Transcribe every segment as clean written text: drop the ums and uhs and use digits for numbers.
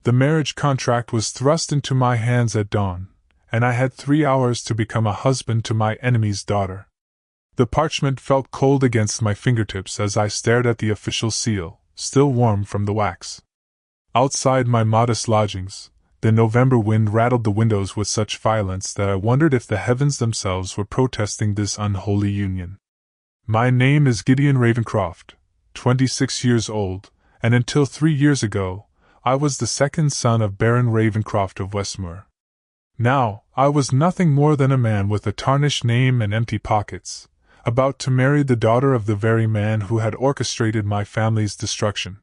The marriage contract was thrust into my hands at dawn, and I had 3 hours to become a husband to my enemy's daughter. The parchment felt cold against my fingertips as I stared at the official seal, still warm from the wax. Outside my modest lodgings, the November wind rattled the windows with such violence that I wondered if the heavens themselves were protesting this unholy union. My name is Gideon Ravencroft, 26 years old, and until 3 years ago, I was the second son of Baron Ravencroft of Westmoor. Now, I was nothing more than a man with a tarnished name and empty pockets, about to marry the daughter of the very man who had orchestrated my family's destruction.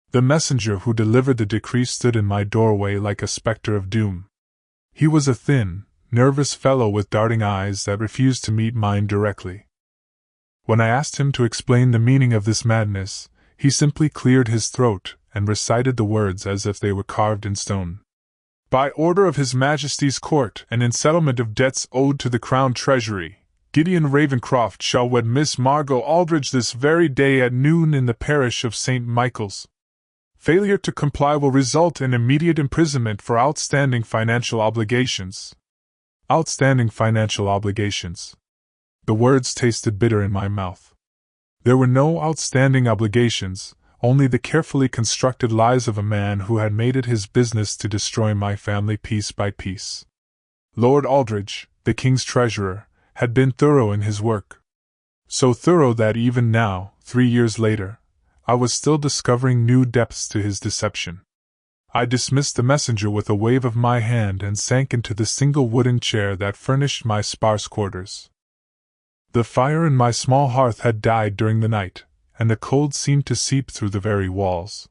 The messenger who delivered the decree stood in my doorway like a specter of doom. He was a thin, nervous fellow with darting eyes that refused to meet mine directly. When I asked him to explain the meaning of this madness, he simply cleared his throat and recited the words as if they were carved in stone. By order of His Majesty's Court and in settlement of debts owed to the Crown Treasury, Gideon Ravencroft shall wed Miss Margot Aldridge this very day at noon in the parish of St. Michael's. Failure to comply will result in immediate imprisonment for outstanding financial obligations. Outstanding financial obligations. The words tasted bitter in my mouth. There were no outstanding obligations, only the carefully constructed lies of a man who had made it his business to destroy my family piece by piece. Lord Aldridge, the king's treasurer, had been thorough in his work. So thorough that even now, 3 years later, I was still discovering new depths to his deception. I dismissed the messenger with a wave of my hand and sank into the single wooden chair that furnished my sparse quarters. The fire in my small hearth had died during the night, and the cold seemed to seep through the very walls.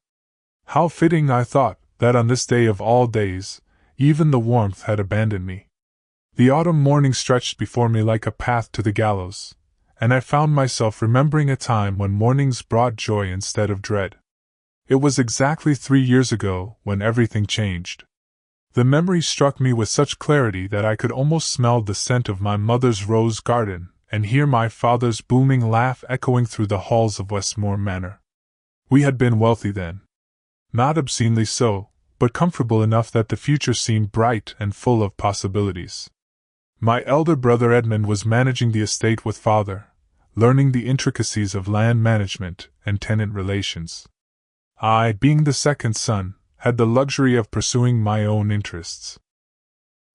How fitting, I thought, that on this day of all days, even the warmth had abandoned me. The autumn morning stretched before me like a path to the gallows, and I found myself remembering a time when mornings brought joy instead of dread. It was exactly 3 years ago when everything changed. The memory struck me with such clarity that I could almost smell the scent of my mother's rose garden and hear my father's booming laugh echoing through the halls of Westmoor Manor. We had been wealthy then. Not obscenely so, but comfortable enough that the future seemed bright and full of possibilities. My elder brother Edmund was managing the estate with father, learning the intricacies of land management and tenant relations. I, being the second son, had the luxury of pursuing my own interests.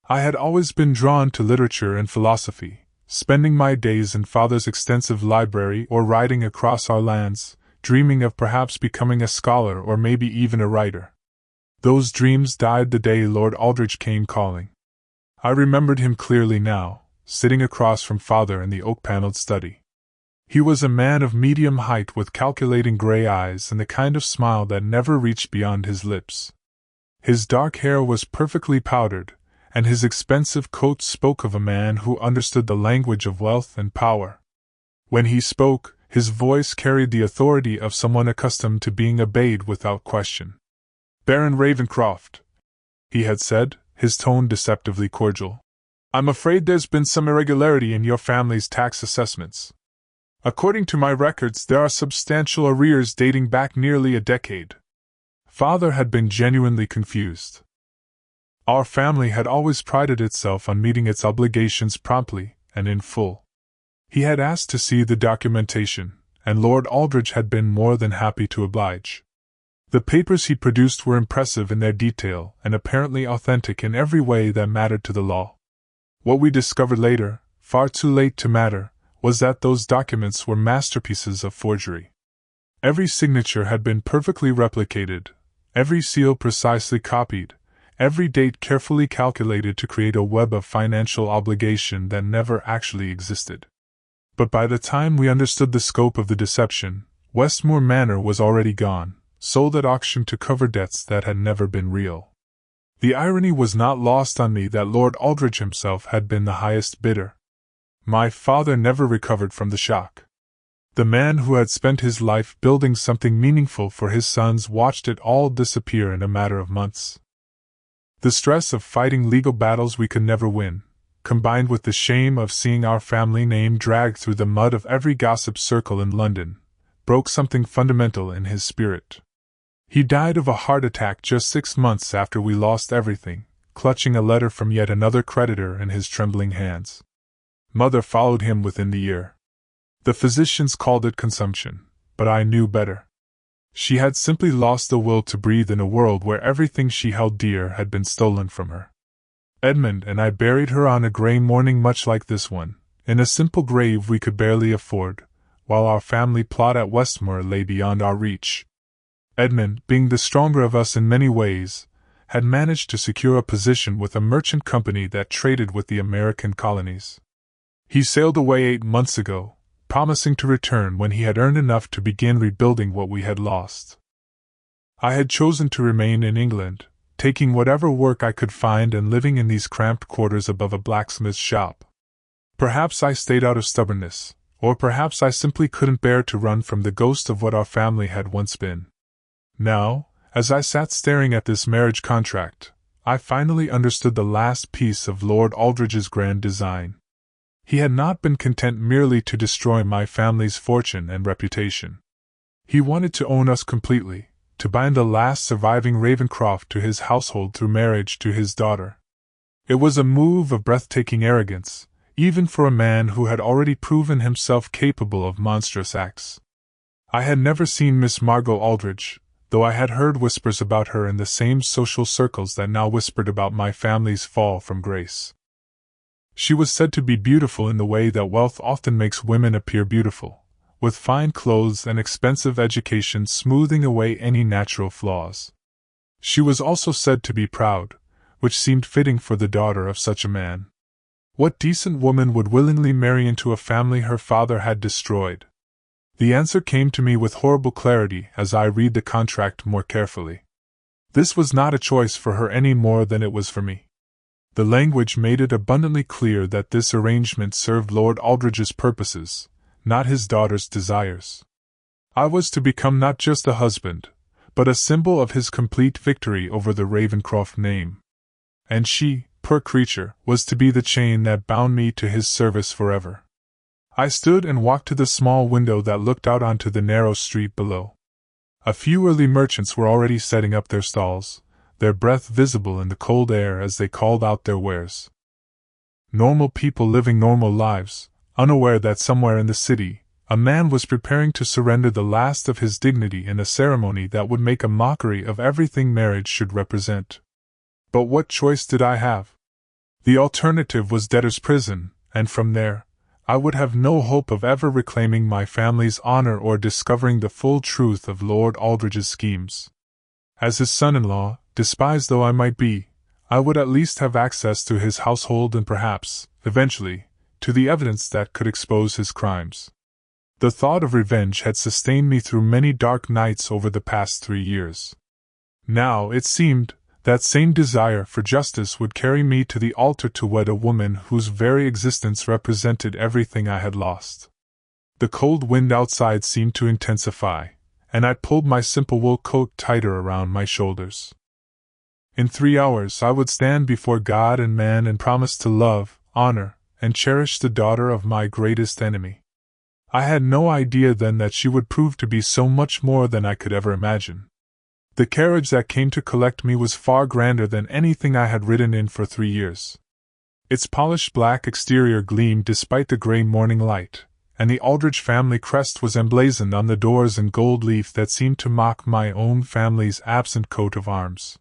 I had always been drawn to literature and philosophy, spending my days in father's extensive library or riding across our lands, dreaming of perhaps becoming a scholar or maybe even a writer. Those dreams died the day Lord Aldridge came calling. I remembered him clearly now, sitting across from father in the oak-paneled study. He was a man of medium height with calculating gray eyes and the kind of smile that never reached beyond his lips. His dark hair was perfectly powdered, and his expensive coat spoke of a man who understood the language of wealth and power. When he spoke, his voice carried the authority of someone accustomed to being obeyed without question. "Baron Ravencroft," he had said, his tone deceptively cordial, "I'm afraid there's been some irregularity in your family's tax assessments. According to my records, there are substantial arrears dating back nearly a decade." Father had been genuinely confused. Our family had always prided itself on meeting its obligations promptly and in full. He had asked to see the documentation, and Lord Aldridge had been more than happy to oblige. The papers he produced were impressive in their detail and apparently authentic in every way that mattered to the law. What we discovered later, far too late to matter, was that those documents were masterpieces of forgery. Every signature had been perfectly replicated, every seal precisely copied, every date carefully calculated to create a web of financial obligation that never actually existed. But by the time we understood the scope of the deception, Westmoor Manor was already gone, sold at auction to cover debts that had never been real. The irony was not lost on me that Lord Aldridge himself had been the highest bidder. My father never recovered from the shock. The man who had spent his life building something meaningful for his sons watched it all disappear in a matter of months. The stress of fighting legal battles we could never win, combined with the shame of seeing our family name dragged through the mud of every gossip circle in London, broke something fundamental in his spirit. He died of a heart attack just 6 months after we lost everything, clutching a letter from yet another creditor in his trembling hands. Mother followed him within the year. The physicians called it consumption, but I knew better. She had simply lost the will to breathe in a world where everything she held dear had been stolen from her. Edmund and I buried her on a grey morning much like this one, in a simple grave we could barely afford, while our family plot at Westmore lay beyond our reach. Edmund, being the stronger of us in many ways, had managed to secure a position with a merchant company that traded with the American colonies. He sailed away 8 months ago, promising to return when he had earned enough to begin rebuilding what we had lost. I had chosen to remain in England, taking whatever work I could find and living in these cramped quarters above a blacksmith's shop. Perhaps I stayed out of stubbornness, or perhaps I simply couldn't bear to run from the ghost of what our family had once been. Now, as I sat staring at this marriage contract, I finally understood the last piece of Lord Aldridge's grand design. He had not been content merely to destroy my family's fortune and reputation. He wanted to own us completely, to bind the last surviving Ravencroft to his household through marriage to his daughter. It was a move of breathtaking arrogance, even for a man who had already proven himself capable of monstrous acts. I had never seen Miss Margot Aldridge, though I had heard whispers about her in the same social circles that now whispered about my family's fall from grace. She was said to be beautiful in the way that wealth often makes women appear beautiful, with fine clothes and expensive education smoothing away any natural flaws. She was also said to be proud, which seemed fitting for the daughter of such a man. What decent woman would willingly marry into a family her father had destroyed? The answer came to me with horrible clarity as I read the contract more carefully. This was not a choice for her any more than it was for me. The language made it abundantly clear that this arrangement served Lord Aldridge's purposes, not his daughter's desires. I was to become not just a husband, but a symbol of his complete victory over the Ravencroft name. And she, poor creature, was to be the chain that bound me to his service forever. I stood and walked to the small window that looked out onto the narrow street below. A few early merchants were already setting up their stalls, their breath visible in the cold air as they called out their wares. Normal people living normal lives, unaware that somewhere in the city, a man was preparing to surrender the last of his dignity in a ceremony that would make a mockery of everything marriage should represent. But what choice did I have? The alternative was debtor's prison, and from there, I would have no hope of ever reclaiming my family's honor or discovering the full truth of Lord Aldridge's schemes. As his son-in-law, despised though I might be, I would at least have access to his household and perhaps, eventually, to the evidence that could expose his crimes. The thought of revenge had sustained me through many dark nights over the past 3 years. Now, it seemed, that same desire for justice would carry me to the altar to wed a woman whose very existence represented everything I had lost. The cold wind outside seemed to intensify, and I pulled my simple wool coat tighter around my shoulders. In 3 hours I would stand before God and man and promise to love, honor, and cherish the daughter of my greatest enemy. I had no idea then that she would prove to be so much more than I could ever imagine. The carriage that came to collect me was far grander than anything I had ridden in for 3 years. Its polished black exterior gleamed despite the grey morning light, and the Aldridge family crest was emblazoned on the doors in gold leaf that seemed to mock my own family's absent coat of arms.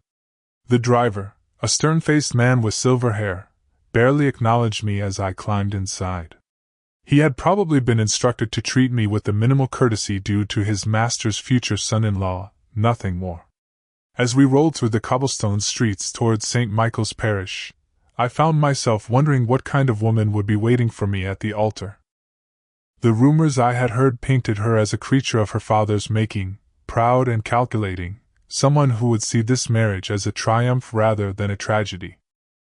The driver, a stern-faced man with silver hair, barely acknowledged me as I climbed inside. He had probably been instructed to treat me with the minimal courtesy due to his master's future son-in-law, nothing more. As we rolled through the cobblestone streets towards St. Michael's Parish, I found myself wondering what kind of woman would be waiting for me at the altar. The rumors I had heard painted her as a creature of her father's making, proud and calculating, someone who would see this marriage as a triumph rather than a tragedy.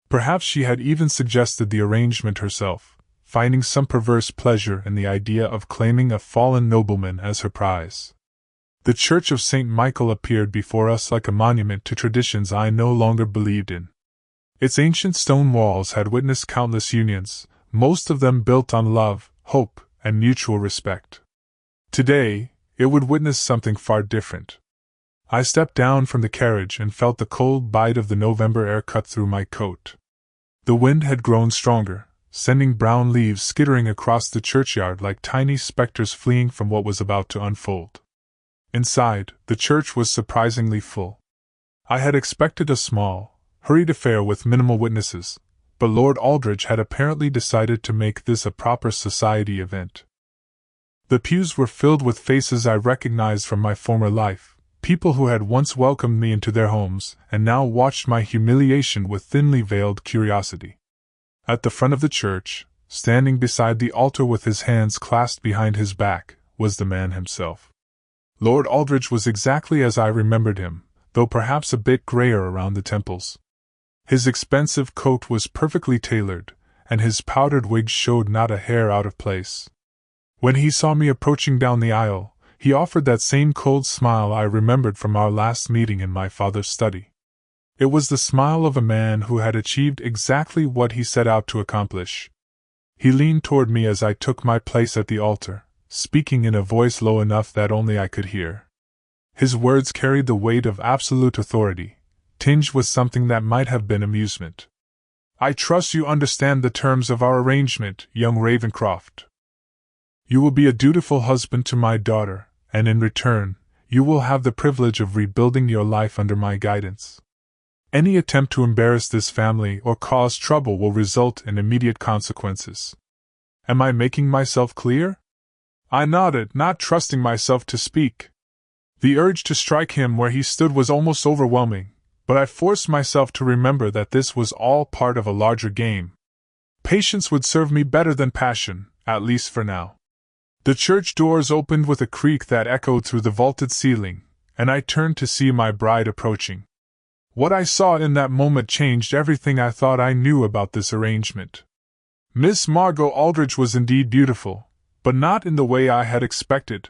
Perhaps she had even suggested the arrangement herself, finding some perverse pleasure in the idea of claiming a fallen nobleman as her prize. The Church of St. Michael appeared before us like a monument to traditions I no longer believed in. Its ancient stone walls had witnessed countless unions, most of them built on love, hope, and mutual respect. Today, it would witness something far different. I stepped down from the carriage and felt the cold bite of the November air cut through my coat. The wind had grown stronger, sending brown leaves skittering across the churchyard like tiny specters fleeing from what was about to unfold. Inside, the church was surprisingly full. I had expected a small, hurried affair with minimal witnesses, but Lord Aldridge had apparently decided to make this a proper society event. The pews were filled with faces I recognized from my former life, people who had once welcomed me into their homes and now watched my humiliation with thinly veiled curiosity. At the front of the church, standing beside the altar with his hands clasped behind his back, was the man himself. Lord Aldridge was exactly as I remembered him, though perhaps a bit grayer around the temples. His expensive coat was perfectly tailored, and his powdered wig showed not a hair out of place. When he saw me approaching down the aisle, he offered that same cold smile I remembered from our last meeting in my father's study. It was the smile of a man who had achieved exactly what he set out to accomplish. He leaned toward me as I took my place at the altar, speaking in a voice low enough that only I could hear. His words carried the weight of absolute authority, tinged with something that might have been amusement. "I trust you understand the terms of our arrangement, young Ravencroft. You will be a dutiful husband to my daughter, and in return, you will have the privilege of rebuilding your life under my guidance. Any attempt to embarrass this family or cause trouble will result in immediate consequences. Am I making myself clear?" I nodded, not trusting myself to speak. The urge to strike him where he stood was almost overwhelming, but I forced myself to remember that this was all part of a larger game. Patience would serve me better than passion, at least for now. The church doors opened with a creak that echoed through the vaulted ceiling, and I turned to see my bride approaching. What I saw in that moment changed everything I thought I knew about this arrangement. Miss Margot Aldridge was indeed beautiful, but not in the way I had expected.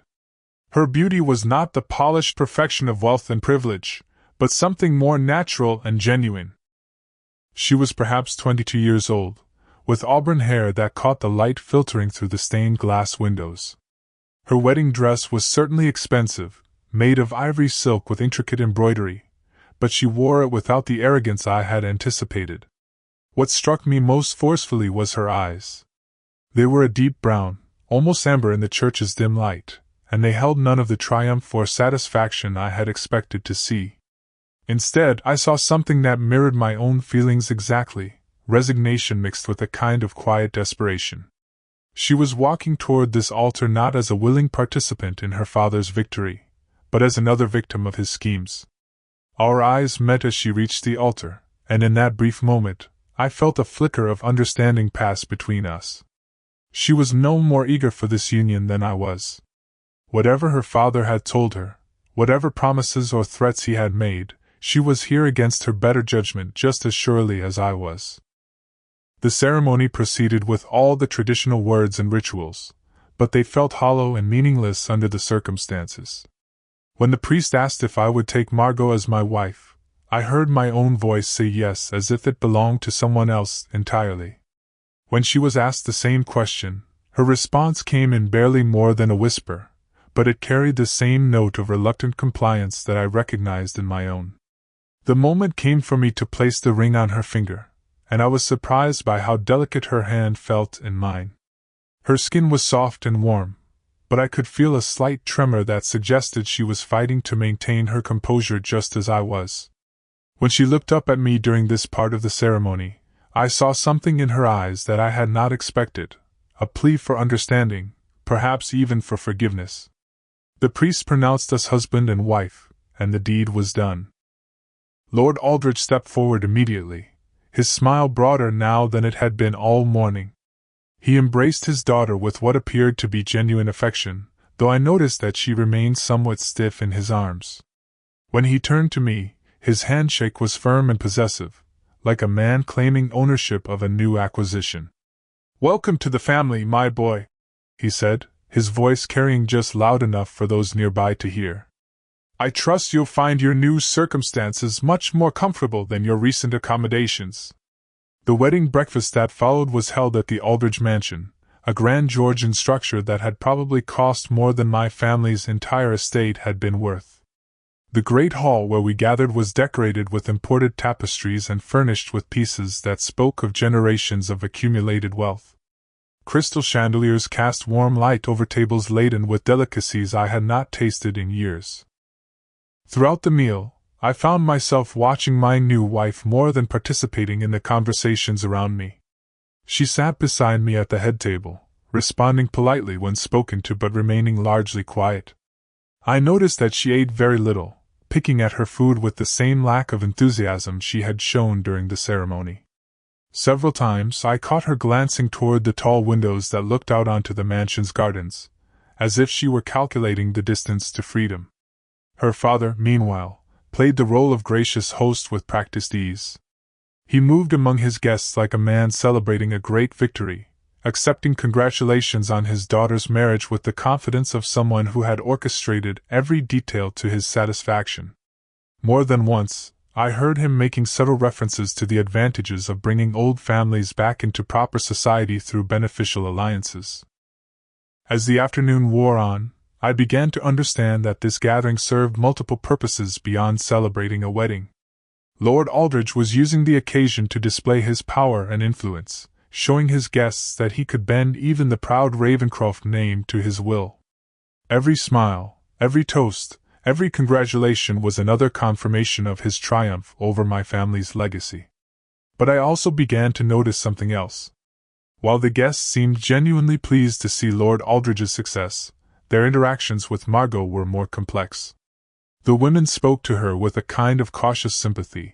Her beauty was not the polished perfection of wealth and privilege, but something more natural and genuine. She was perhaps 22 years old, with auburn hair that caught the light filtering through the stained glass windows. Her wedding dress was certainly expensive, made of ivory silk with intricate embroidery, but she wore it without the arrogance I had anticipated. What struck me most forcefully was her eyes. They were a deep brown, almost amber in the church's dim light, and they held none of the triumph or satisfaction I had expected to see. Instead, I saw something that mirrored my own feelings exactly, resignation mixed with a kind of quiet desperation. She was walking toward this altar not as a willing participant in her father's victory, but as another victim of his schemes. Our eyes met as she reached the altar, and in that brief moment, I felt a flicker of understanding pass between us. She was no more eager for this union than I was. Whatever her father had told her, whatever promises or threats he had made, she was here against her better judgment just as surely as I was. The ceremony proceeded with all the traditional words and rituals, but they felt hollow and meaningless under the circumstances. When the priest asked if I would take Margot as my wife, I heard my own voice say yes as if it belonged to someone else entirely. When she was asked the same question, her response came in barely more than a whisper, but it carried the same note of reluctant compliance that I recognized in my own. The moment came for me to place the ring on her finger, and I was surprised by how delicate her hand felt in mine. Her skin was soft and warm, but I could feel a slight tremor that suggested she was fighting to maintain her composure just as I was. When she looked up at me during this part of the ceremony, I saw something in her eyes that I had not expected, a plea for understanding, perhaps even for forgiveness. The priest pronounced us husband and wife, and the deed was done. Lord Aldridge stepped forward immediately, his smile broader now than it had been all morning. He embraced his daughter with what appeared to be genuine affection, though I noticed that she remained somewhat stiff in his arms. When he turned to me, his handshake was firm and possessive, like a man claiming ownership of a new acquisition. "Welcome to the family, my boy," he said, his voice carrying just loud enough for those nearby to hear. "I trust you'll find your new circumstances much more comfortable than your recent accommodations." The wedding breakfast that followed was held at the Aldridge mansion, a grand Georgian structure that had probably cost more than my family's entire estate had been worth. The great hall where we gathered was decorated with imported tapestries and furnished with pieces that spoke of generations of accumulated wealth. Crystal chandeliers cast warm light over tables laden with delicacies I had not tasted in years. Throughout the meal, I found myself watching my new wife more than participating in the conversations around me. She sat beside me at the head table, responding politely when spoken to but remaining largely quiet. I noticed that she ate very little, picking at her food with the same lack of enthusiasm she had shown during the ceremony. Several times I caught her glancing toward the tall windows that looked out onto the mansion's gardens, as if she were calculating the distance to freedom. Her father, meanwhile, played the role of gracious host with practiced ease. He moved among his guests like a man celebrating a great victory, accepting congratulations on his daughter's marriage with the confidence of someone who had orchestrated every detail to his satisfaction. More than once, I heard him making subtle references to the advantages of bringing old families back into proper society through beneficial alliances. As the afternoon wore on, I began to understand that this gathering served multiple purposes beyond celebrating a wedding. Lord Aldridge was using the occasion to display his power and influence, showing his guests that he could bend even the proud Ravencroft name to his will. Every smile, every toast, every congratulation was another confirmation of his triumph over my family's legacy. But I also began to notice something else. While the guests seemed genuinely pleased to see Lord Aldridge's success, their interactions with Margot were more complex. The women spoke to her with a kind of cautious sympathy,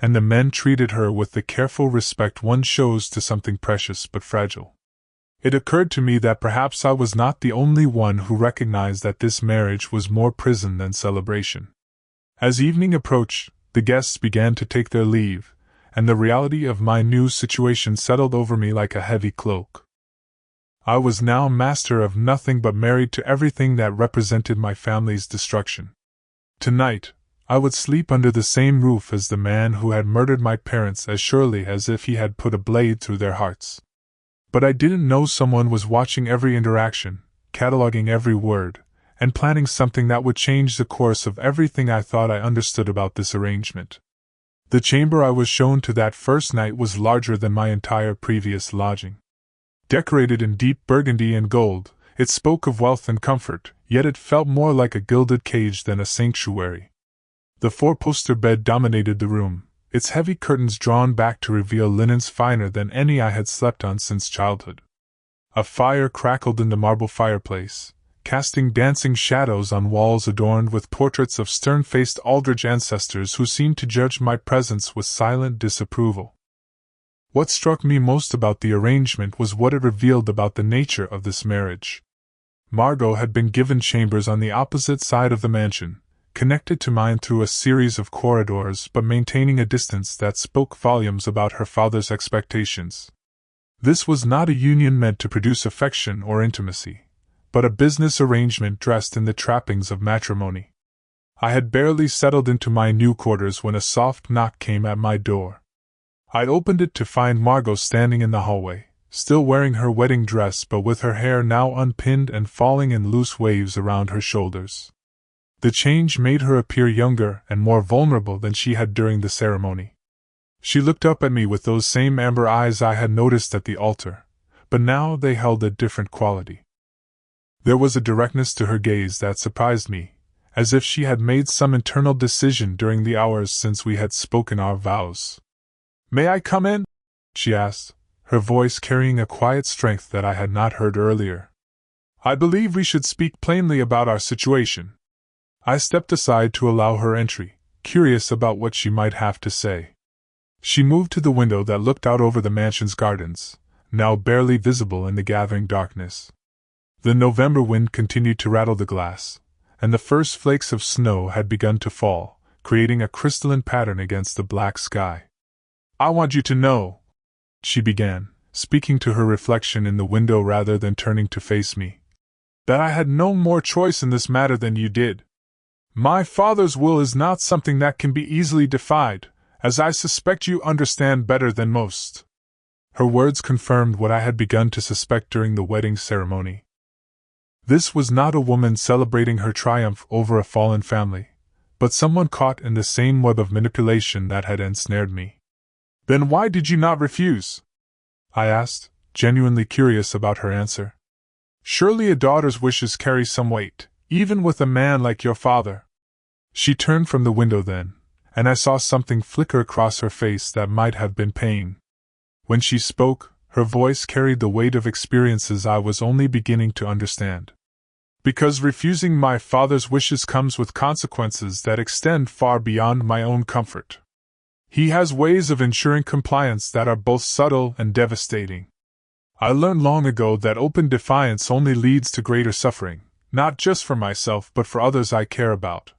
and the men treated her with the careful respect one shows to something precious but fragile. It occurred to me that perhaps I was not the only one who recognized that this marriage was more prison than celebration. As evening approached, the guests began to take their leave, and the reality of my new situation settled over me like a heavy cloak. I was now master of nothing but married to everything that represented my family's destruction. Tonight, I would sleep under the same roof as the man who had murdered my parents as surely as if he had put a blade through their hearts. But I didn't know someone was watching every interaction, cataloging every word, and planning something that would change the course of everything I thought I understood about this arrangement. The chamber I was shown to that first night was larger than my entire previous lodging. Decorated in deep burgundy and gold, it spoke of wealth and comfort, yet it felt more like a gilded cage than a sanctuary. The four-poster bed dominated the room, its heavy curtains drawn back to reveal linens finer than any I had slept on since childhood. A fire crackled in the marble fireplace, casting dancing shadows on walls adorned with portraits of stern-faced Aldridge ancestors who seemed to judge my presence with silent disapproval. What struck me most about the arrangement was what it revealed about the nature of this marriage. Margot had been given chambers on the opposite side of the mansion, connected to mine through a series of corridors but maintaining a distance that spoke volumes about her father's expectations. This was not a union meant to produce affection or intimacy, but a business arrangement dressed in the trappings of matrimony. I had barely settled into my new quarters when a soft knock came at my door. I opened it to find Margot standing in the hallway, still wearing her wedding dress but with her hair now unpinned and falling in loose waves around her shoulders. The change made her appear younger and more vulnerable than she had during the ceremony. She looked up at me with those same amber eyes I had noticed at the altar, but now they held a different quality. There was a directness to her gaze that surprised me, as if she had made some internal decision during the hours since we had spoken our vows. "May I come in?" she asked, her voice carrying a quiet strength that I had not heard earlier. "I believe we should speak plainly about our situation." I stepped aside to allow her entry, curious about what she might have to say. She moved to the window that looked out over the mansion's gardens, now barely visible in the gathering darkness. The November wind continued to rattle the glass, and the first flakes of snow had begun to fall, creating a crystalline pattern against the black sky. "I want you to know," she began, speaking to her reflection in the window rather than turning to face me, "that I had no more choice in this matter than you did. My father's will is not something that can be easily defied, as I suspect you understand better than most." Her words confirmed what I had begun to suspect during the wedding ceremony. This was not a woman celebrating her triumph over a fallen family, but someone caught in the same web of manipulation that had ensnared me. Then why did you not refuse? I asked, genuinely curious about her answer. Surely a daughter's wishes carry some weight, even with a man like your father. She turned from the window then, and I saw something flicker across her face that might have been pain. When she spoke, her voice carried the weight of experiences I was only beginning to understand. Because refusing my father's wishes comes with consequences that extend far beyond my own comfort. He has ways of ensuring compliance that are both subtle and devastating. I learned long ago that open defiance only leads to greater suffering, not just for myself but for others I care about.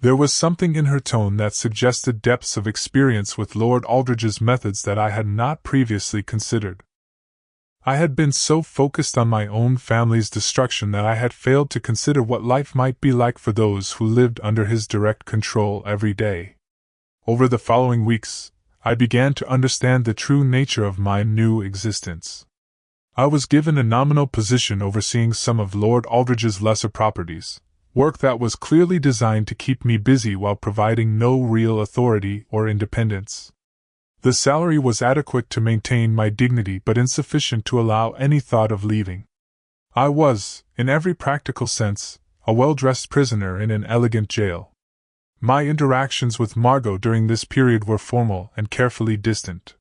There was something in her tone that suggested depths of experience with Lord Aldridge's methods that I had not previously considered. I had been so focused on my own family's destruction that I had failed to consider what life might be like for those who lived under his direct control every day. Over the following weeks, I began to understand the true nature of my new existence. I was given a nominal position overseeing some of Lord Aldridge's lesser properties, work that was clearly designed to keep me busy while providing no real authority or independence. The salary was adequate to maintain my dignity but insufficient to allow any thought of leaving. I was, in every practical sense, a well-dressed prisoner in an elegant jail. My interactions with Margot during this period were formal and carefully distant.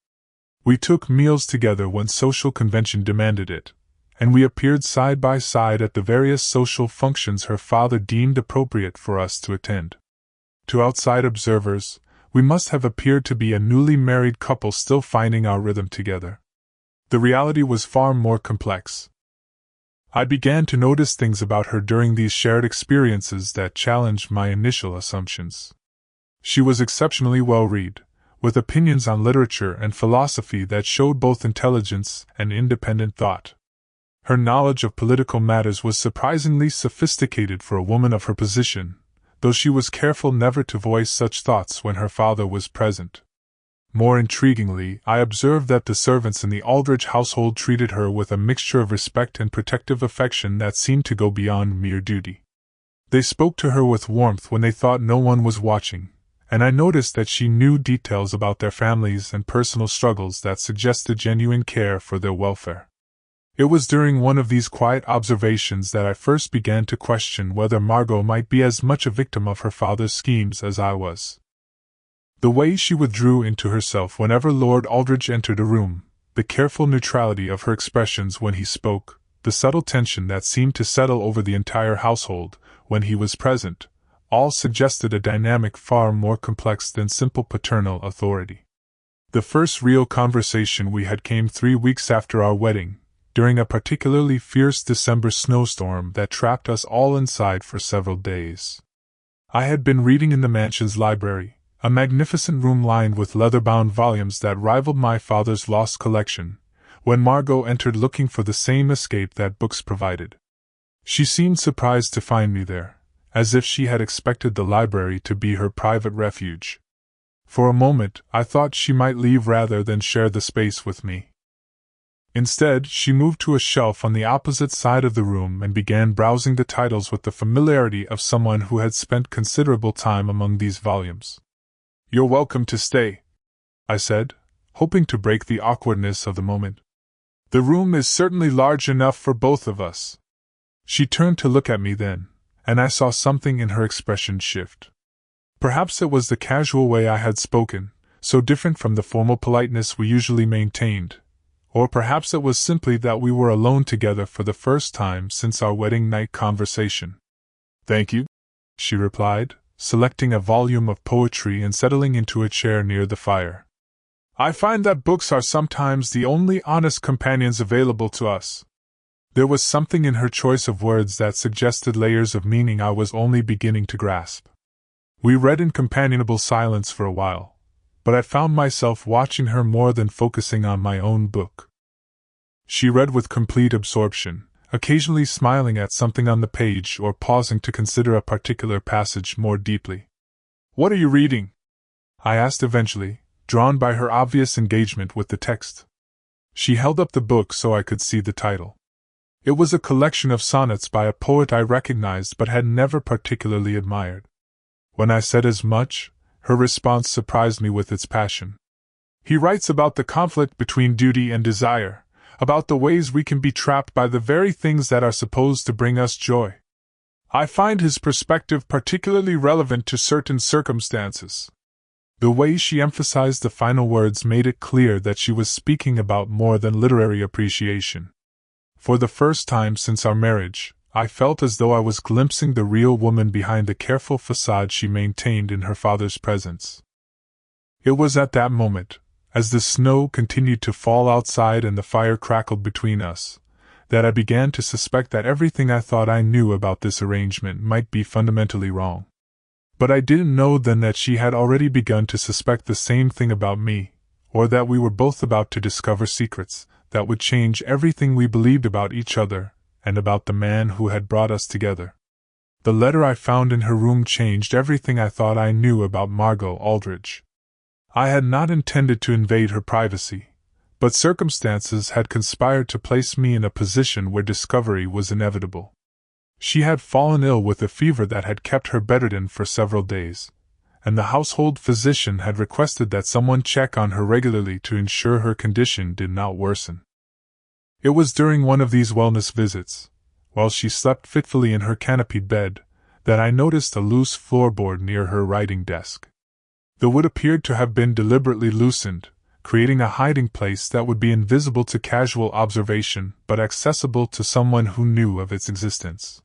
We took meals together when social convention demanded it, and we appeared side by side at the various social functions her father deemed appropriate for us to attend. To outside observers, we must have appeared to be a newly married couple still finding our rhythm together. The reality was far more complex. I began to notice things about her during these shared experiences that challenged my initial assumptions. She was exceptionally well-read, with opinions on literature and philosophy that showed both intelligence and independent thought. Her knowledge of political matters was surprisingly sophisticated for a woman of her position, though she was careful never to voice such thoughts when her father was present. More intriguingly, I observed that the servants in the Aldridge household treated her with a mixture of respect and protective affection that seemed to go beyond mere duty. They spoke to her with warmth when they thought no one was watching, and I noticed that she knew details about their families and personal struggles that suggested genuine care for their welfare. It was during one of these quiet observations that I first began to question whether Margot might be as much a victim of her father's schemes as I was. The way she withdrew into herself whenever Lord Aldridge entered a room, the careful neutrality of her expressions when he spoke, the subtle tension that seemed to settle over the entire household when he was present, all suggested a dynamic far more complex than simple paternal authority. The first real conversation we had came 3 weeks after our wedding, during a particularly fierce December snowstorm that trapped us all inside for several days. I had been reading in the mansion's library, a magnificent room lined with leather-bound volumes that rivaled my father's lost collection, when Margot entered looking for the same escape that books provided. She seemed surprised to find me there, as if she had expected the library to be her private refuge. For a moment, I thought she might leave rather than share the space with me. Instead, she moved to a shelf on the opposite side of the room and began browsing the titles with the familiarity of someone who had spent considerable time among these volumes. "You're welcome to stay," I said, hoping to break the awkwardness of the moment. "The room is certainly large enough for both of us." She turned to look at me then, and I saw something in her expression shift. Perhaps it was the casual way I had spoken, so different from the formal politeness we usually maintained, or perhaps it was simply that we were alone together for the first time since our wedding night conversation. "Thank you," she replied, selecting a volume of poetry and settling into a chair near the fire. "I find that books are sometimes the only honest companions available to us." There was something in her choice of words that suggested layers of meaning I was only beginning to grasp. We read in companionable silence for a while, but I found myself watching her more than focusing on my own book. She read with complete absorption, occasionally smiling at something on the page or pausing to consider a particular passage more deeply. "What are you reading?" I asked eventually, drawn by her obvious engagement with the text. She held up the book so I could see the title. It was a collection of sonnets by a poet I recognized but had never particularly admired. When I said as much, her response surprised me with its passion. He writes about the conflict between duty and desire, about the ways we can be trapped by the very things that are supposed to bring us joy. I find his perspective particularly relevant to certain circumstances. The way she emphasized the final words made it clear that she was speaking about more than literary appreciation. For the first time since our marriage, I felt as though I was glimpsing the real woman behind the careful facade she maintained in her father's presence. It was at that moment, as the snow continued to fall outside and the fire crackled between us, that I began to suspect that everything I thought I knew about this arrangement might be fundamentally wrong. But I didn't know then that she had already begun to suspect the same thing about me, or that we were both about to discover secrets that would change everything we believed about each other and about the man who had brought us together. The letter I found in her room changed everything I thought I knew about Margot Aldridge. I had not intended to invade her privacy, but circumstances had conspired to place me in a position where discovery was inevitable. She had fallen ill with a fever that had kept her bedridden for several days, and the household physician had requested that someone check on her regularly to ensure her condition did not worsen. It was during one of these wellness visits, while she slept fitfully in her canopied bed, that I noticed a loose floorboard near her writing desk. The wood appeared to have been deliberately loosened, creating a hiding place that would be invisible to casual observation but accessible to someone who knew of its existence.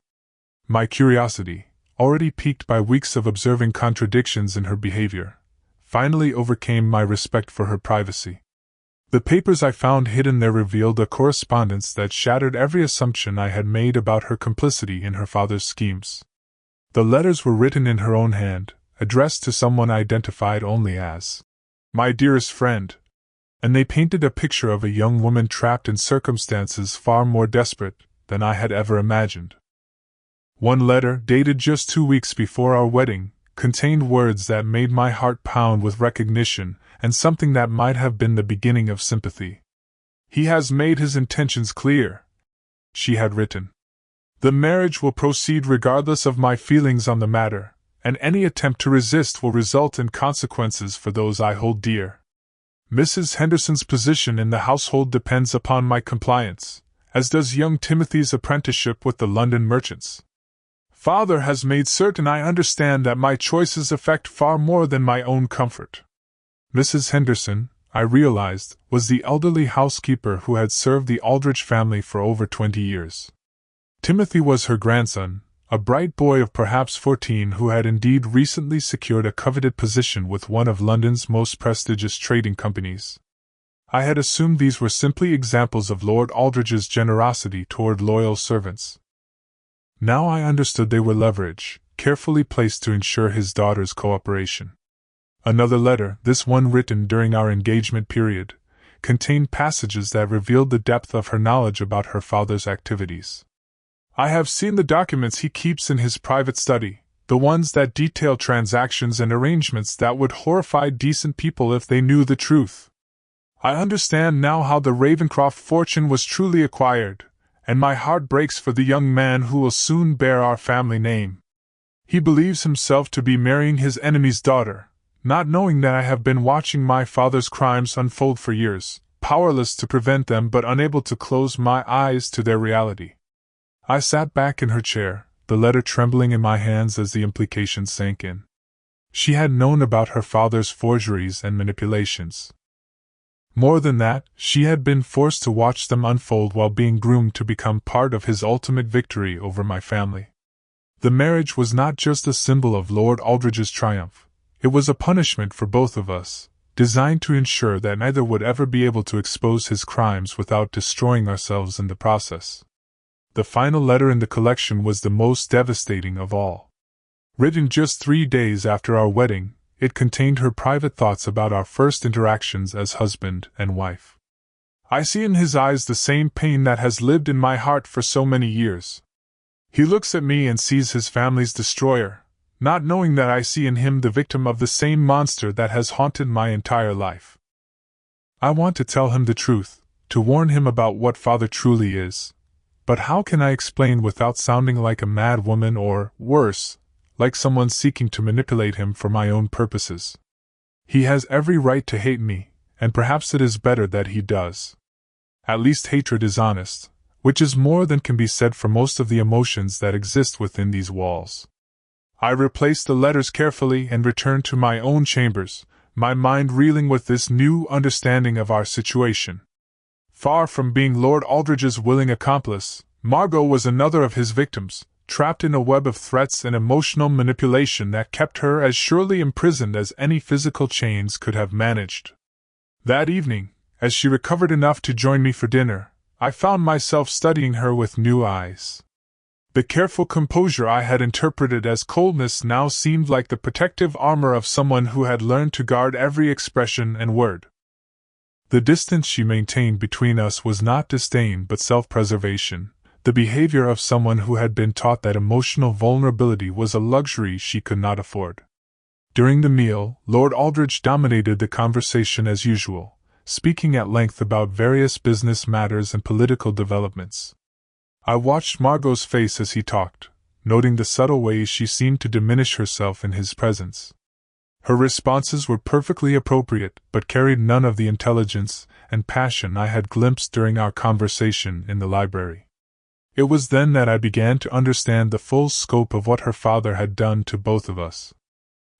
My curiosity, already piqued by weeks of observing contradictions in her behavior, finally overcame my respect for her privacy. The papers I found hidden there revealed a correspondence that shattered every assumption I had made about her complicity in her father's schemes. The letters were written in her own hand, addressed to someone identified only as my dearest friend, and they painted a picture of a young woman trapped in circumstances far more desperate than I had ever imagined. One letter, dated just 2 weeks before our wedding, contained words that made my heart pound with recognition and something that might have been the beginning of sympathy. "He has made his intentions clear," she had written. "The marriage will proceed regardless of my feelings on the matter, and any attempt to resist will result in consequences for those I hold dear. Mrs. Henderson's position in the household depends upon my compliance, as does young Timothy's apprenticeship with the London merchants. Father has made certain I understand that my choices affect far more than my own comfort." Mrs. Henderson, I realized, was the elderly housekeeper who had served the Aldridge family for over 20 years. Timothy was her grandson, a bright boy of perhaps 14 who had indeed recently secured a coveted position with one of London's most prestigious trading companies. I had assumed these were simply examples of Lord Aldridge's generosity toward loyal servants. Now I understood they were leverage, carefully placed to ensure his daughter's cooperation. Another letter, this one written during our engagement period, contained passages that revealed the depth of her knowledge about her father's activities. "I have seen the documents he keeps in his private study, the ones that detail transactions and arrangements that would horrify decent people if they knew the truth. I understand now how the Ravencroft fortune was truly acquired, and my heart breaks for the young man who will soon bear our family name. He believes himself to be marrying his enemy's daughter, not knowing that I have been watching my father's crimes unfold for years, powerless to prevent them but unable to close my eyes to their reality." I sat back in her chair, the letter trembling in my hands as the implications sank in. She had known about her father's forgeries and manipulations. More than that, she had been forced to watch them unfold while being groomed to become part of his ultimate victory over my family. The marriage was not just a symbol of Lord Aldridge's triumph, it was a punishment for both of us, designed to ensure that neither would ever be able to expose his crimes without destroying ourselves in the process. The final letter in the collection was the most devastating of all. Written just 3 days after our wedding, it contained her private thoughts about our first interactions as husband and wife. "I see in his eyes the same pain that has lived in my heart for so many years. He looks at me and sees his family's destroyer, not knowing that I see in him the victim of the same monster that has haunted my entire life. I want to tell him the truth, to warn him about what father truly is. But how can I explain without sounding like a mad woman or, worse, like someone seeking to manipulate him for my own purposes. He has every right to hate me, and perhaps it is better that he does. At least hatred is honest, which is more than can be said for most of the emotions that exist within these walls. I replaced the letters carefully and returned to my own chambers, my mind reeling with this new understanding of our situation. Far from being Lord Aldridge's willing accomplice, Margot was another of his victims, trapped in a web of threats and emotional manipulation that kept her as surely imprisoned as any physical chains could have managed. That evening, as she recovered enough to join me for dinner, I found myself studying her with new eyes. The careful composure I had interpreted as coldness now seemed like the protective armor of someone who had learned to guard every expression and word. The distance she maintained between us was not disdain but self-preservation, the behavior of someone who had been taught that emotional vulnerability was a luxury she could not afford. During the meal, Lord Aldridge dominated the conversation as usual, speaking at length about various business matters and political developments. I watched Margot's face as he talked, noting the subtle ways she seemed to diminish herself in his presence. Her responses were perfectly appropriate, but carried none of the intelligence and passion I had glimpsed during our conversation in the library. It was then that I began to understand the full scope of what her father had done to both of us.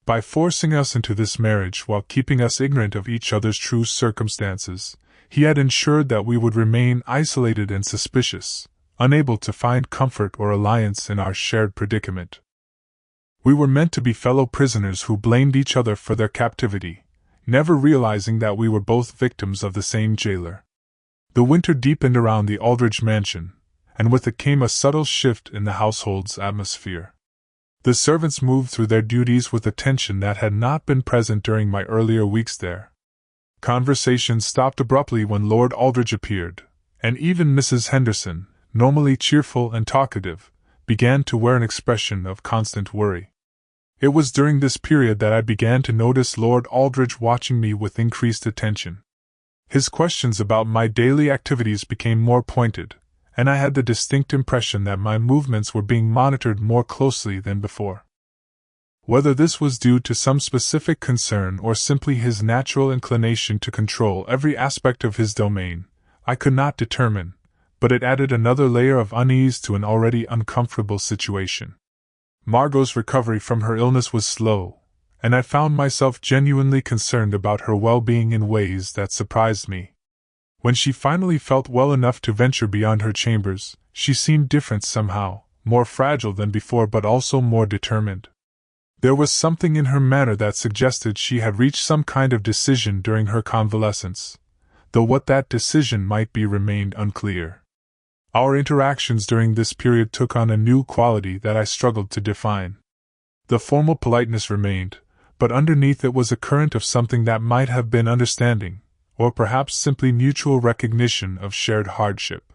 By forcing us into this marriage while keeping us ignorant of each other's true circumstances, he had ensured that we would remain isolated and suspicious, unable to find comfort or alliance in our shared predicament. We were meant to be fellow prisoners who blamed each other for their captivity, never realizing that we were both victims of the same jailer. The winter deepened around the Aldridge mansion, and with it came a subtle shift in the household's atmosphere. The servants moved through their duties with a tension that had not been present during my earlier weeks there. Conversation stopped abruptly when Lord Aldridge appeared, and even Mrs. Henderson, normally cheerful and talkative, began to wear an expression of constant worry. It was during this period that I began to notice Lord Aldridge watching me with increased attention. His questions about my daily activities became more pointed, and I had the distinct impression that my movements were being monitored more closely than before. Whether this was due to some specific concern or simply his natural inclination to control every aspect of his domain, I could not determine, but it added another layer of unease to an already uncomfortable situation. Margot's recovery from her illness was slow, and I found myself genuinely concerned about her well-being in ways that surprised me. When she finally felt well enough to venture beyond her chambers, she seemed different somehow, more fragile than before but also more determined. There was something in her manner that suggested she had reached some kind of decision during her convalescence, though what that decision might be remained unclear. Our interactions during this period took on a new quality that I struggled to define. The formal politeness remained, but underneath it was a current of something that might have been understanding, or perhaps simply mutual recognition of shared hardship.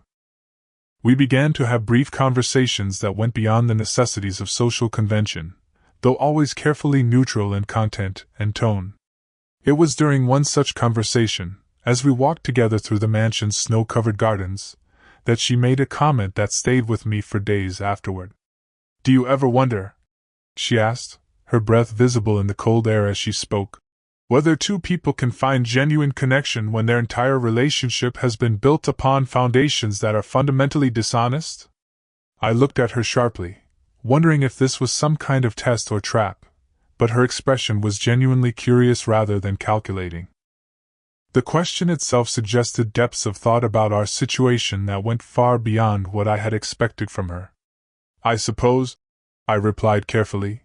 We began to have brief conversations that went beyond the necessities of social convention, though always carefully neutral in content and tone. It was during one such conversation, as we walked together through the mansion's snow-covered gardens, that she made a comment that stayed with me for days afterward. "Do you ever wonder," she asked, her breath visible in the cold air as she spoke, "whether two people can find genuine connection when their entire relationship has been built upon foundations that are fundamentally dishonest?" I looked at her sharply, wondering if this was some kind of test or trap, but her expression was genuinely curious rather than calculating. The question itself suggested depths of thought about our situation that went far beyond what I had expected from her. "I suppose," I replied carefully,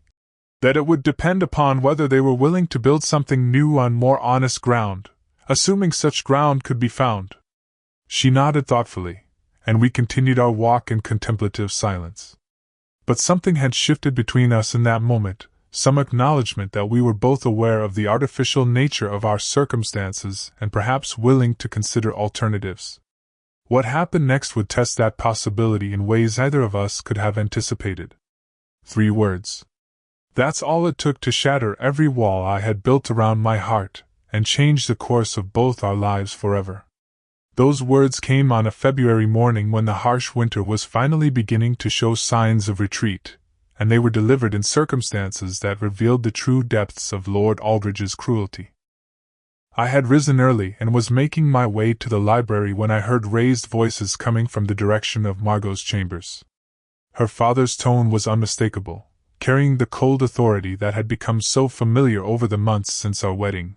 "that it would depend upon whether they were willing to build something new on more honest ground, assuming such ground could be found." She nodded thoughtfully, and we continued our walk in contemplative silence. But something had shifted between us in that moment, some acknowledgement that we were both aware of the artificial nature of our circumstances and perhaps willing to consider alternatives. What happened next would test that possibility in ways neither of us could have anticipated. 3 words. That's all it took to shatter every wall I had built around my heart, and change the course of both our lives forever. Those words came on a February morning when the harsh winter was finally beginning to show signs of retreat, and they were delivered in circumstances that revealed the true depths of Lord Aldridge's cruelty. I had risen early and was making my way to the library when I heard raised voices coming from the direction of Margot's chambers. Her father's tone was unmistakable, carrying the cold authority that had become so familiar over the months since our wedding.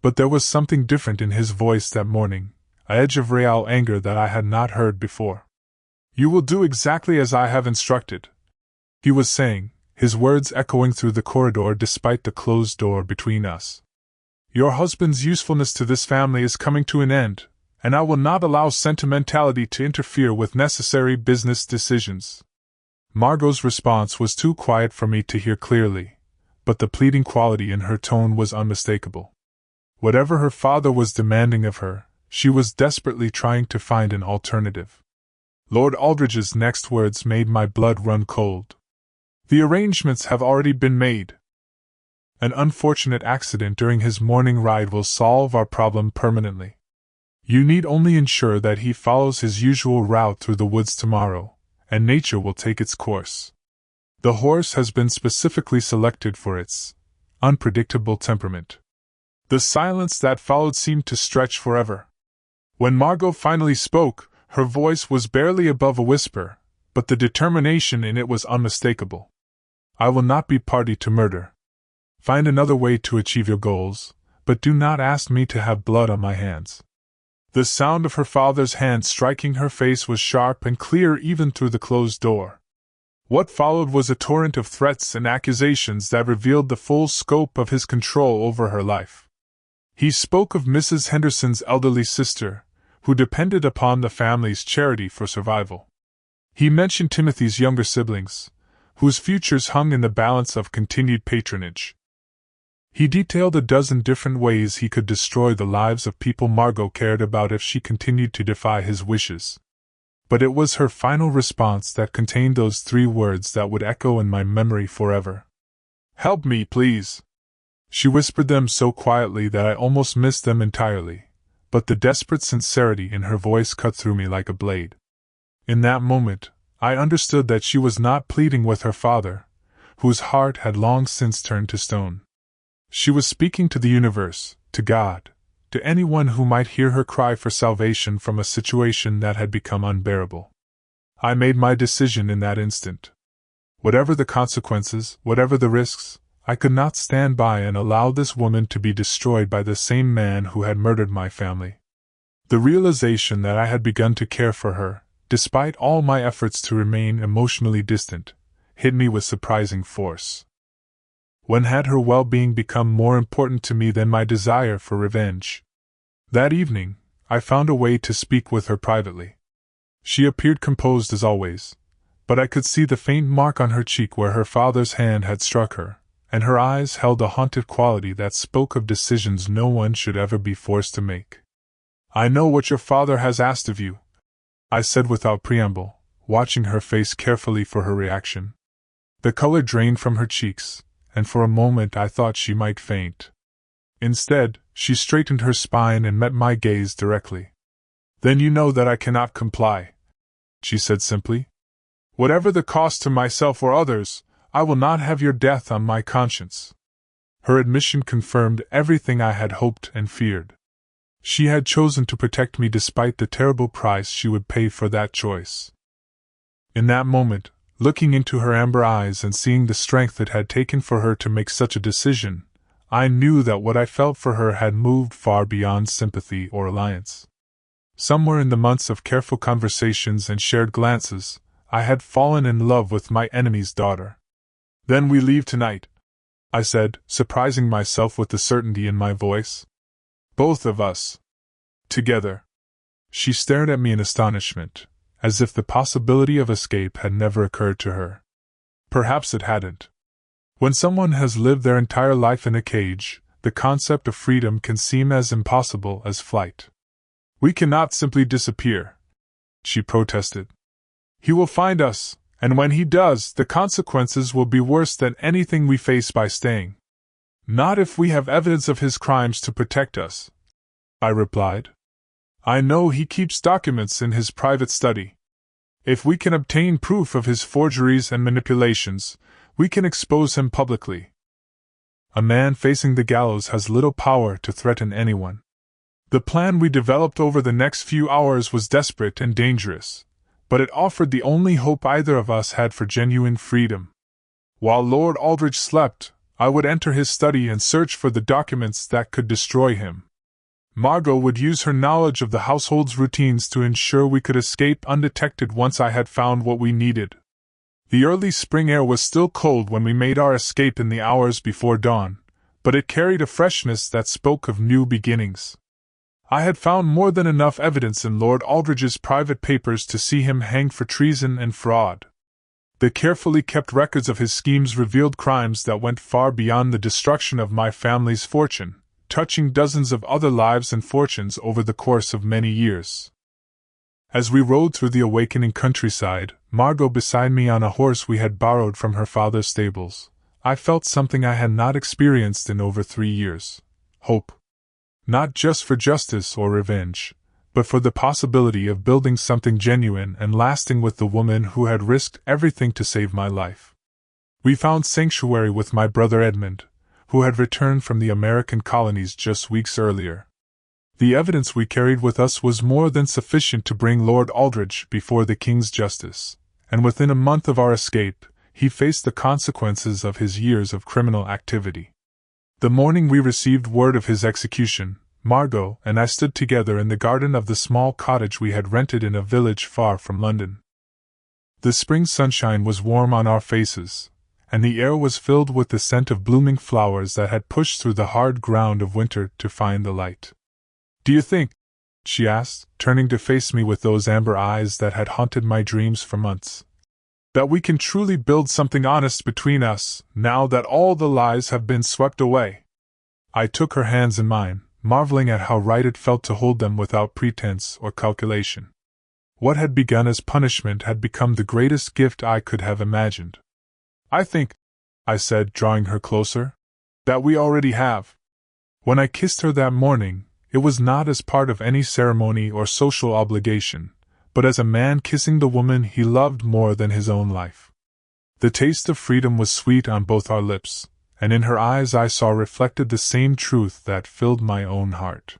But there was something different in his voice that morning, an edge of real anger that I had not heard before. "You will do exactly as I have instructed," he was saying, his words echoing through the corridor despite the closed door between us. "Your husband's usefulness to this family is coming to an end, and I will not allow sentimentality to interfere with necessary business decisions." Margot's response was too quiet for me to hear clearly, but the pleading quality in her tone was unmistakable. Whatever her father was demanding of her, she was desperately trying to find an alternative. Lord Aldridge's next words made my blood run cold. "The arrangements have already been made. An unfortunate accident during his morning ride will solve our problem permanently. You need only ensure that he follows his usual route through the woods tomorrow, and nature will take its course. The horse has been specifically selected for its unpredictable temperament." The silence that followed seemed to stretch forever. When Margot finally spoke, her voice was barely above a whisper, but the determination in it was unmistakable. "I will not be party to murder. Find another way to achieve your goals, but do not ask me to have blood on my hands." The sound of her father's hand striking her face was sharp and clear even through the closed door. What followed was a torrent of threats and accusations that revealed the full scope of his control over her life. He spoke of Mrs. Henderson's elderly sister, who depended upon the family's charity for survival. He mentioned Timothy's younger siblings, whose futures hung in the balance of continued patronage. He detailed a dozen different ways he could destroy the lives of people Margot cared about if she continued to defy his wishes. But it was her final response that contained those three words that would echo in my memory forever. "Help me, please." She whispered them so quietly that I almost missed them entirely, but the desperate sincerity in her voice cut through me like a blade. In that moment, I understood that she was not pleading with her father, whose heart had long since turned to stone. She was speaking to the universe, to God, to anyone who might hear her cry for salvation from a situation that had become unbearable. I made my decision in that instant. Whatever the consequences, whatever the risks, I could not stand by and allow this woman to be destroyed by the same man who had murdered my family. The realization that I had begun to care for her, despite all my efforts to remain emotionally distant, hit me with surprising force. When had her well-being become more important to me than my desire for revenge? That evening, I found a way to speak with her privately. She appeared composed as always, but I could see the faint mark on her cheek where her father's hand had struck her, and her eyes held a haunted quality that spoke of decisions no one should ever be forced to make. "I know what your father has asked of you," I said without preamble, watching her face carefully for her reaction. The color drained from her cheeks, and for a moment I thought she might faint. Instead, she straightened her spine and met my gaze directly. "Then you know that I cannot comply," she said simply. "Whatever the cost to myself or others, I will not have your death on my conscience." Her admission confirmed everything I had hoped and feared. She had chosen to protect me despite the terrible price she would pay for that choice. In that moment, looking into her amber eyes and seeing the strength it had taken for her to make such a decision, I knew that what I felt for her had moved far beyond sympathy or alliance. Somewhere in the months of careful conversations and shared glances, I had fallen in love with my enemy's daughter. "Then we leave tonight," I said, surprising myself with the certainty in my voice. "Both of us. Together." She stared at me in astonishment, as if the possibility of escape had never occurred to her. Perhaps it hadn't. When someone has lived their entire life in a cage, the concept of freedom can seem as impossible as flight. "We cannot simply disappear," she protested. "He will find us, and when he does, the consequences will be worse than anything we face by staying." "Not if we have evidence of his crimes to protect us," I replied. "I know he keeps documents in his private study. If we can obtain proof of his forgeries and manipulations, We can expose him publicly. A man facing the gallows has little power to threaten anyone. The plan we developed over the next few hours was desperate and dangerous, but it offered the only hope either of us had for genuine freedom. While Lord Aldridge slept, I would enter his study and search for the documents that could destroy him. Margot would use her knowledge of the household's routines to ensure we could escape undetected once I had found what we needed. The early spring air was still cold when we made our escape in the hours before dawn, but it carried a freshness that spoke of new beginnings. I had found more than enough evidence in Lord Aldridge's private papers to see him hanged for treason and fraud. The carefully kept records of his schemes revealed crimes that went far beyond the destruction of my family's fortune, touching dozens of other lives and fortunes over the course of many years. As we rode through the awakening countryside, Margot beside me on a horse we had borrowed from her father's stables, I felt something I had not experienced in over 3 years: hope. Not just for justice or revenge, but for the possibility of building something genuine and lasting with the woman who had risked everything to save my life. We found sanctuary with my brother Edmund, who had returned from the American colonies just weeks earlier. The evidence we carried with us was more than sufficient to bring Lord Aldridge before the King's justice, and within a month of our escape, he faced the consequences of his years of criminal activity. The morning we received word of his execution, Margot and I stood together in the garden of the small cottage we had rented in a village far from London. The spring sunshine was warm on our faces, and the air was filled with the scent of blooming flowers that had pushed through the hard ground of winter to find the light. "Do you think," she asked, turning to face me with those amber eyes that had haunted my dreams for months, "that we can truly build something honest between us, now that all the lies have been swept away?" I took her hands in mine, marveling at how right it felt to hold them without pretense or calculation. What had begun as punishment had become the greatest gift I could have imagined. "I think," I said, drawing her closer, "that we already have." When I kissed her that morning, it was not as part of any ceremony or social obligation, but as a man kissing the woman he loved more than his own life. The taste of freedom was sweet on both our lips, and in her eyes I saw reflected the same truth that filled my own heart.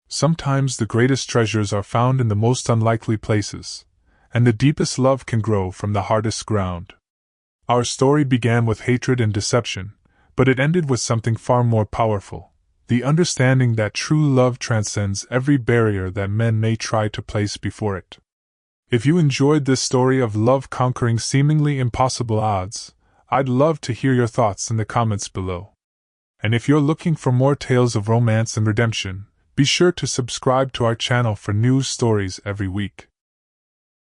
Sometimes the greatest treasures are found in the most unlikely places, and the deepest love can grow from the hardest ground. Our story began with hatred and deception, but it ended with something far more powerful: the understanding that true love transcends every barrier that men may try to place before it. If you enjoyed this story of love conquering seemingly impossible odds, I'd love to hear your thoughts in the comments below. And if you're looking for more tales of romance and redemption, be sure to subscribe to our channel for new stories every week.